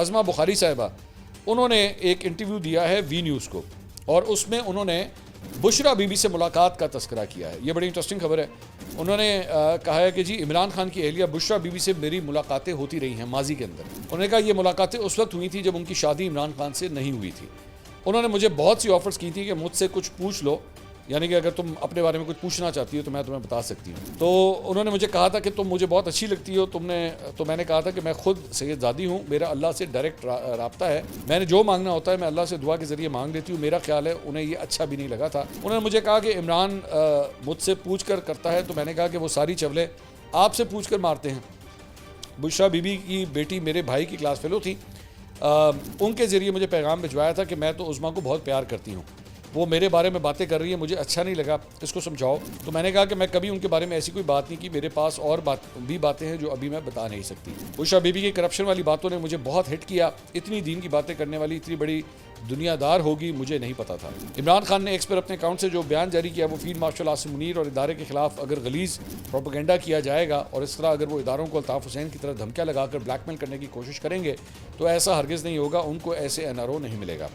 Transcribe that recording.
अज़मा बुखारी साहिबा, उन्होंने एक इंटरव्यू दिया है वी न्यूज़ को, और उसमें उन्होंने बुशरा बीबी से मुलाकात का तस्करा किया है। ये बड़ी इंटरेस्टिंग खबर है। उन्होंने कहा है कि जी इमरान खान की अहलिया बुशरा बीबी से मेरी मुलाकातें होती रही हैं माजी के अंदर। उन्होंने कहा ये मुलाकातें उस वक्त हुई थी जब उनकी शादी इमरान खान से नहीं हुई थी। उन्होंने मुझे बहुत सी ऑफ़र्स की थी कि मुझसे कुछ पूछ लो, यानी कि अगर तुम अपने बारे में कुछ पूछना चाहती हो तो मैं तुम्हें बता सकती हूँ। तो उन्होंने मुझे कहा था कि तुम मुझे बहुत अच्छी लगती हो, तो मैंने कहा था कि मैं खुद सैयदजादी हूँ, मेरा अल्लाह से डायरेक्ट राब्ता है, मैंने जो मांगना होता है मैं अल्लाह से दुआ के ज़रिए मांग लेती हूँ। मेरा ख्याल है उन्हें ये अच्छा भी नहीं लगा था। उन्होंने मुझे कहा कि इमरान मुझसे पूछ कर करता है, तो मैंने कहा कि वो सारी चवले आपसे पूछ कर मारते हैं। बुशरा बीबी की बेटी मेरे भाई की क्लास फेलो थी, उनके ज़रिए मुझे पैगाम भिजवाया था कि मैं तो उज़्मा को बहुत प्यार करती हूँ, वो मेरे बारे में बातें कर रही है, मुझे अच्छा नहीं लगा, इसको समझाओ। तो मैंने कहा कि मैं कभी उनके बारे में ऐसी कोई बात नहीं की, मेरे पास और बातें हैं जो अभी मैं बता नहीं सकती। बुशरा बीबी की करप्शन वाली बातों ने मुझे बहुत हिट किया। इतनी दीन की बातें करने वाली इतनी बड़ी दुनियादार होगी मुझे नहीं पता था। इमरान खान ने एक्स पर अपने अकाउंट से जो बयान जारी किया वो फील्ड मार्शल आसिम मुनीर और इदारे के खिलाफ अगर गलीज़ प्रोपेगेंडा किया जाएगा और इस तरह अगर वो इदारों को अल्ताफ़ हुसैन की तरह धमकियाँ लगाकर ब्लैकमेल करने की कोशिश करेंगे तो ऐसा हरगिज़ नहीं होगा, उनको ऐसे NRO नहीं मिलेगा।